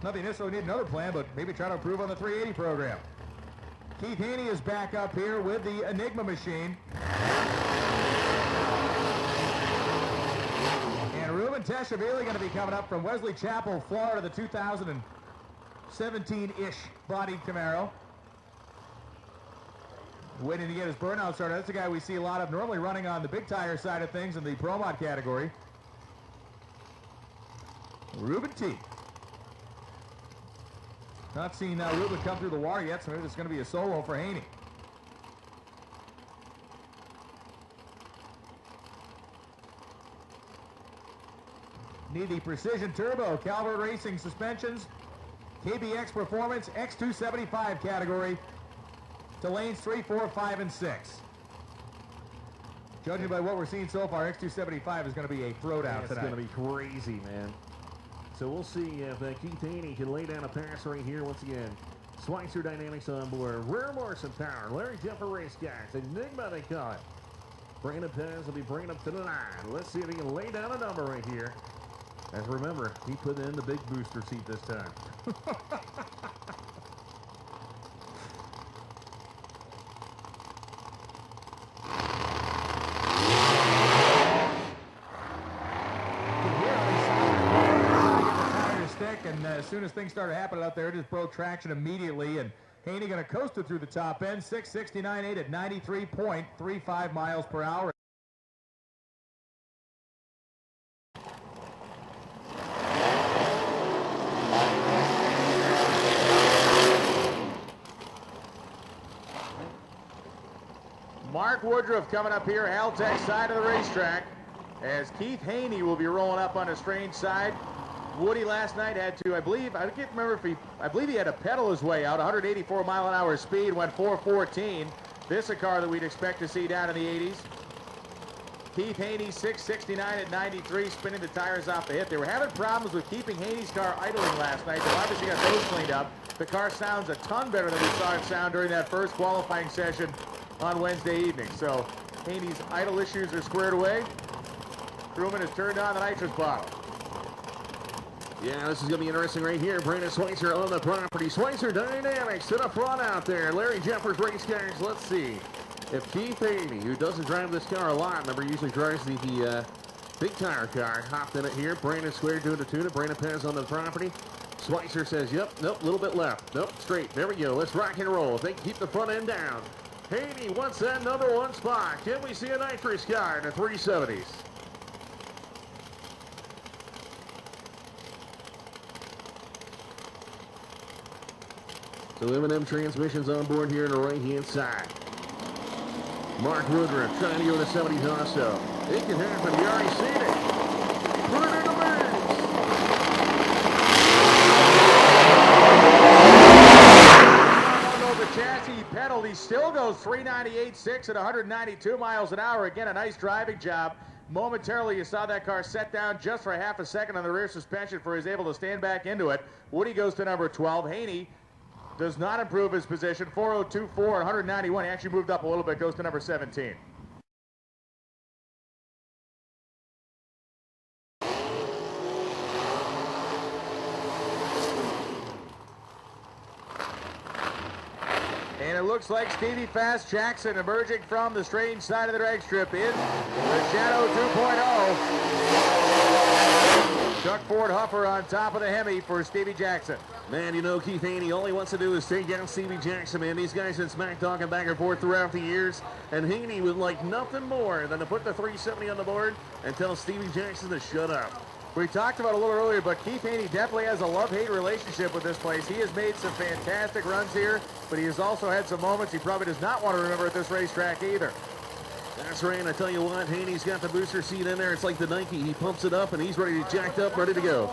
Not they necessarily need another plan, but maybe try to improve on the 380 program. Keith Haney is back up here with the Enigma machine. And Ruben Teshavili going to be coming up from Wesley Chapel, Florida, the 2017-ish bodied Camaro. Waiting to get his burnout started. That's the guy we see a lot of, normally running on the big tire side of things in the Pro Mod category. Ruben T. Not seen Ruben come through the wire yet, so maybe it's going to be a solo for Haney. Need the Precision Turbo Calvert Racing suspensions, KBX Performance X275 category to lanes 3, 4, 5, and 6. Judging by what we're seeing so far, X275 is going to be a throwdown tonight. It's going to be crazy, man. So we'll see if Keith Haney can lay down a pass right here once again. Schweitzer Dynamics on board. Rear Morrison Power. Larry Jeffer Race Guys. Enigma, they call it. Brandon Pez will be bringing up to the line. Let's see if he can lay down a number right here. As remember, he put in the big booster seat this time. And as soon as things started happening out there, it just broke traction immediately. And Haney going to coast it through the top end, 669.8 at 93.35 miles per hour. Mark Woodruff coming up here, Haltech side of the racetrack, as Keith Haney will be rolling up on the strange side. Woody last night had to, I can't remember if I believe he had to pedal his way out, 184 mile an hour speed, went 414. This is a car that we'd expect to see down in the 80s. Keith Haney, 669 at 93, spinning the tires off the hit. They were having problems with keeping Haney's car idling last night. They obviously got those cleaned up. The car sounds a ton better than we saw it sound during that first qualifying session on Wednesday evening. So Haney's idle issues are squared away. Crewman has turned on the nitrous bottle. Yeah, this is going to be interesting right here. Brandon Schweitzer on the property. Schweitzer Dynamics to the front out there. Larry Jeffers Race Guys. Let's see if Keith Haney, who doesn't drive this car a lot, remember usually drives the big tire car, hopped in it here. Brandon Square doing the tune-up. Brandon Pez on the property. Schweitzer says, yep, nope, a little bit left. Nope, straight. There we go. Let's rock and roll. If they can keep the front end down. Haney wants that number one spot. Can we see a nitrous car in the 370s? So M&M transmissions on board here on the right-hand side. Mark Woodruff trying to go to the 70s also. It can happen. You already seen it. Put it in the mix. The chassis pedal, he still goes 398.6 at 192 miles an hour. Again, a nice driving job. Momentarily, you saw that car set down just for half a second on the rear suspension for he's able to stand back into it. Woody goes to number 12. Haney does not improve his position. 402.4 at 191. He actually moved up a little bit, goes to number 17. And it looks like Stevie Fast Jackson emerging from the strange side of the drag strip in the Shadow 2.0. Chuck Ford Huffer on top of the Hemi for Stevie Jackson. Man, you know, Keith Haney, all he wants to do is take down Stevie Jackson, man. These guys have smack talking back and forth throughout the years, and Haney would like nothing more than to put the 370 on the board and tell Stevie Jackson to shut up. We talked about it a little earlier, but Keith Haney definitely has a love-hate relationship with this place. He has made some fantastic runs here, but he has also had some moments he probably does not want to remember at this racetrack either. That's right, and I tell you what, Haney's got the booster seat in there. It's like the Nike. He pumps it up, and he's ready to jacked up, ready to go.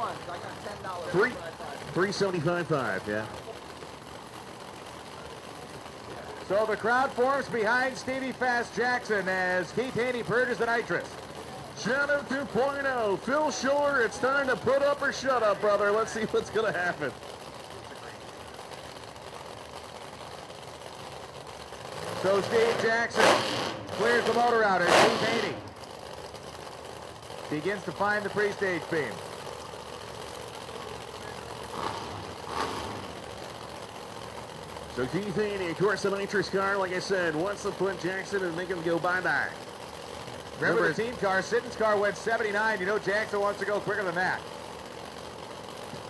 375.5, yeah. So the crowd forms behind Stevie Fast Jackson as Keith Haney purges the nitrous. Shadow 2.0, Phil Shore, it's time to put up or shut up, brother. Let's see what's going to happen. So Steve Jackson clears the motor out as Keith Haney begins to find the pre-stage beam. So Keith Haney, of course, the nitrous car, like I said, wants to put Jackson and make him go bye-bye. Remember the team car, Sitton's car went 79. You know Jackson wants to go quicker than that.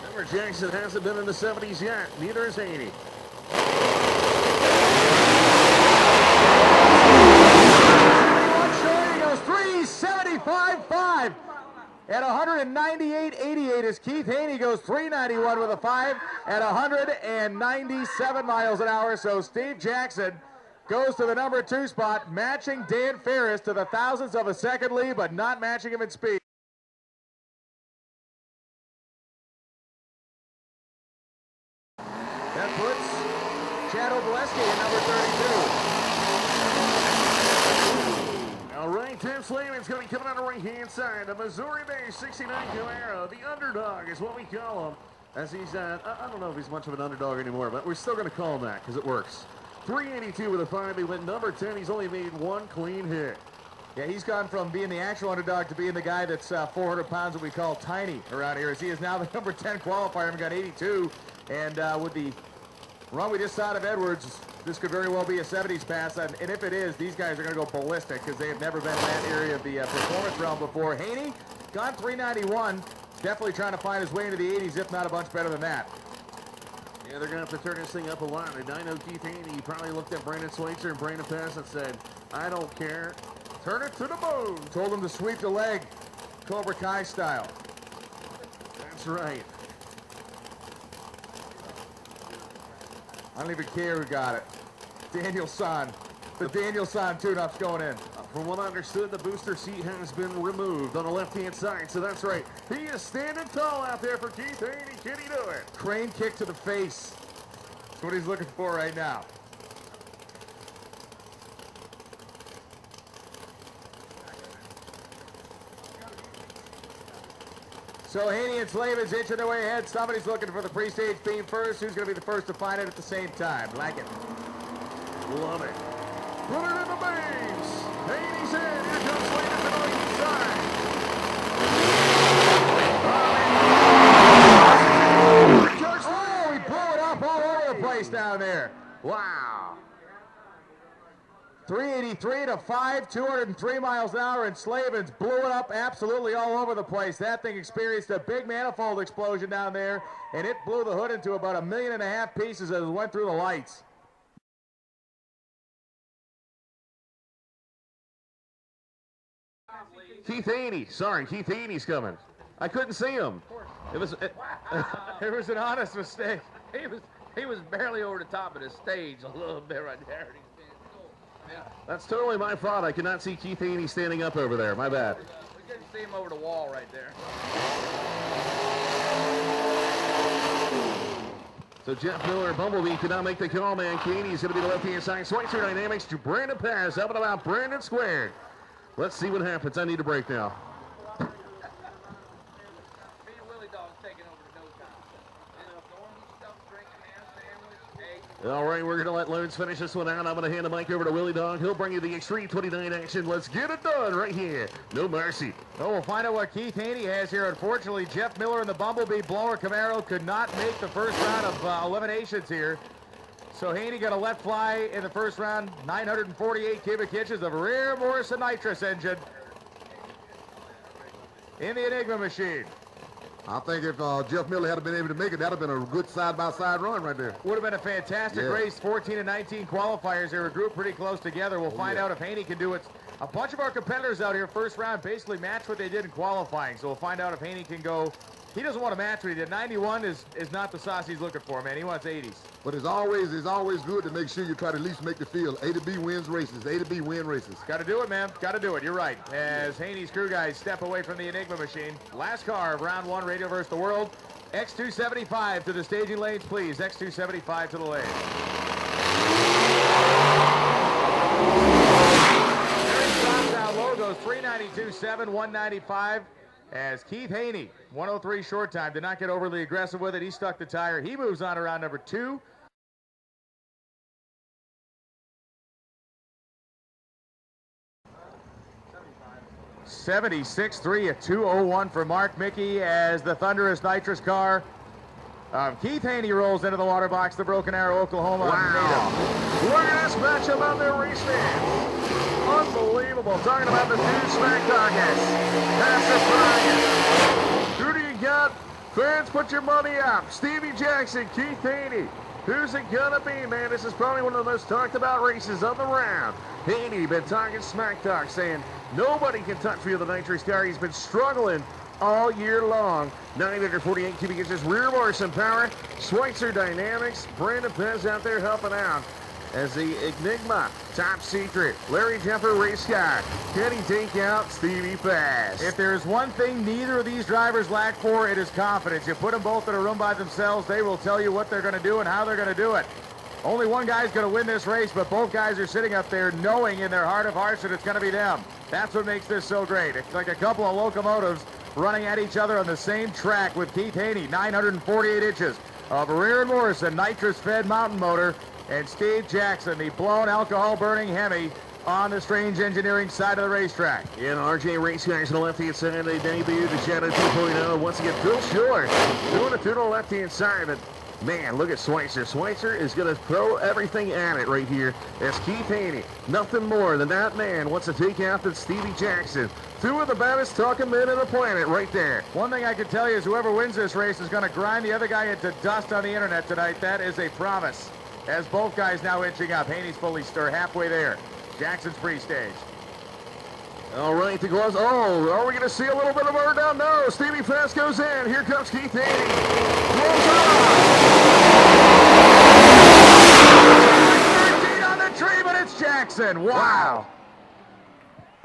Remember, Jackson hasn't been in the 70s yet. Neither is Haney. He goes 375.5 at 198.88 as Keith Haney goes 391 with a 5 at 197 miles an hour. So Steve Jackson goes to the number 2 spot, matching Dan Ferris to the thousandths of a second lead, but not matching him in speed. That puts Chad Obolewski at number 32. All right, Tim Slavin's going to be coming on the right-hand side. The Missouri-based 69 Camaro, the underdog is what we call him. As he's, I don't know if he's much of an underdog anymore, but we're still going to call him that because it works. 382 with a 5. He went number 10. He's only made 1 clean hit. Yeah, he's gone from being the actual underdog to being the guy that's 400 pounds that we call tiny around here, as he is now the number 10 qualifier and got 82. And with the run we just saw out of Edwards, this could very well be a 70s pass. And if it is, these guys are going to go ballistic because they have never been in that area of the performance realm before. Haney, gone 391. Definitely trying to find his way into the 80s, if not a bunch better than that. Yeah, they're going to have to turn this thing up a lot. And I know Keith Haney probably looked at Brandon Schweitzer and Brandon Pass and said, I don't care. Turn it to the moon. Told him to sweep the leg, Cobra Kai style. That's right. I don't even care who got it. Daniel San. The Daniel San tune-up's going in. From what I understood, the booster seat has been removed on the left-hand side, so that's right. He is standing tall out there for Keith Haney. Can he do it? Crane kick to the face. That's what he's looking for right now. So Haney and Slavin's inching their way ahead. Somebody's looking for the pre-stage beam first. Who's going to be the first to find it at the same time? Like it. Love it. Put it in the beams. Haney's in. Here comes Slavin to the right side. Oh, he blew it up all over the place down there. Wow. 383 to 5, 203 miles an hour, and Slavin's blew it up absolutely all over the place. That thing experienced a big manifold explosion down there, and it blew the hood into about 1.5 million pieces as it went through the lights. Keith Haney. Sorry, Keith Haney's coming. I couldn't see him. It was It was an honest mistake. He was barely over the top of the stage a little bit right there. That's totally my fault. I could not see Keith Haney standing up over there. My bad. We couldn't see him over the wall right there. So Jeff Miller, Bumblebee, could not make the call, man. Haney's going to be the left-hand side. Schweitzer Dynamics to Brandon Pass. Up and about Brandon squared. Let's see what happens. I need a break now. All right, we're going to let Loons finish this one out. I'm going to hand the mic over to Willie Dog. He'll bring you the Extreme 29 action. Let's get it done right here. No mercy. Oh, we'll find out what Keith Haney has here. Unfortunately, Jeff Miller and the Bumblebee Blower Camaro could not make the first round of eliminations here. So Haney got a let fly in the first round, 948 cubic inches of rear Morrison nitrous engine in the Enigma machine. I think if Jeff Miller had been able to make it, that would have been a good side-by-side run right there. Would have been a fantastic race. 14 and 19 qualifiers. They were grouped pretty close together. We'll find out if Haney can do it. A bunch of our competitors out here, first round, basically matched what they did in qualifying. So we'll find out if Haney can go. He doesn't want to match what he did. 91 is not the sauce he's looking for, man. He wants 80s. But it's always good to make sure you try to at least make the field. A to B wins races. A to B win races. Got to do it, man. Got to do it. You're right. As Haney's crew guys step away from the Enigma machine. Last car of round one, Radio vs. the World. X275 to the staging lanes, please. X275 to the lane. Down low goes 392.7, 195. As Keith Haney, 103 short time, did not get overly aggressive with it. He stuck the tire. He moves on to round number 2. $76.3 at 2:01 for Mark Mickey as the Thunderous Nitrous car Keith Haney rolls into the water box, the Broken Arrow, Oklahoma native. Look at this matchup out there, race fans. Unbelievable. Talking about the two smack targets. That's the target. Who do you got? Fans, put your money up. Stevie Jackson, Keith Haney. Who's it gonna be, man? This is probably one of the most talked about races of the round. Haney been talking smack talk, saying nobody can touch me with the nitrous car. He's been struggling all year long. 948 cubic inches rear Morrison power. Schweitzer Dynamics. Brandon Pez out there helping out as the Enigma top secret. Larry Jeffer race car. Can he take out Stevie Pez? If there's one thing neither of these drivers lack for, it is confidence. You put them both in a room by themselves, they will tell you what they're going to do and how they're going to do it. Only one guy's going to win this race, but both guys are sitting up there knowing in their heart of hearts that it's going to be them. That's what makes this so great. It's like a couple of locomotives running at each other on the same track with Keith Haney, 948 inches of rear Morrison nitrous-fed mountain motor, and Steve Jackson, the blown alcohol-burning Hemi, on the Strange Engineering side of the racetrack. Yeah, RJ Race Guys on the left-hand side, they debuted the Shadow 2.0. Once again, Phil Short doing it to the left-hand side, but man, look at Schweitzer. Schweitzer is going to throw everything at it right here. As Keith Haney, nothing more than that man wants to take out that Stevie Jackson. Two of the baddest talking men on the planet right there. One thing I can tell you is whoever wins this race is going to grind the other guy into dust on the internet tonight. That is a promise. As both guys now inching up. Haney's fully stirred, halfway there. Jackson's pre-stage. All right, the gloves. Oh, are we going to see a little bit of burn down? No, Stevie Pez goes in. Here comes Keith Haney. Rolls on. 13 on the tree, but it's Jackson. Wow.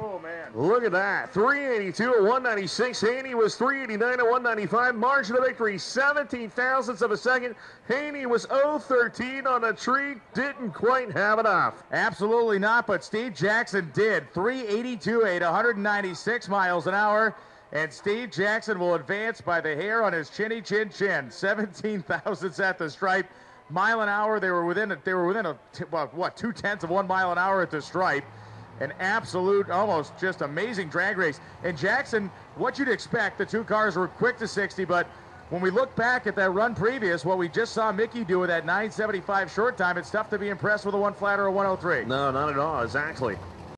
Oh, man. Look at that. 382 at 196. Haney was 389 at 195. Margin of victory, 17 thousandths of a second. Haney was 013 on a tree. Didn't quite have enough. Absolutely not, but Steve Jackson did. 382 at 196 miles an hour. And Steve Jackson will advance by the hair on his chinny chin chin. 17 thousandths at the stripe. Mile an hour, they were within 2/10 of 1 mile an hour at the stripe. An absolute, almost just amazing drag race. And Jackson, what you'd expect, the two cars were quick to 60, but when we look back at that run previous, what we just saw Mickey do with that 975 short time, it's tough to be impressed with a 1 flat or a 103. No, not at all, exactly.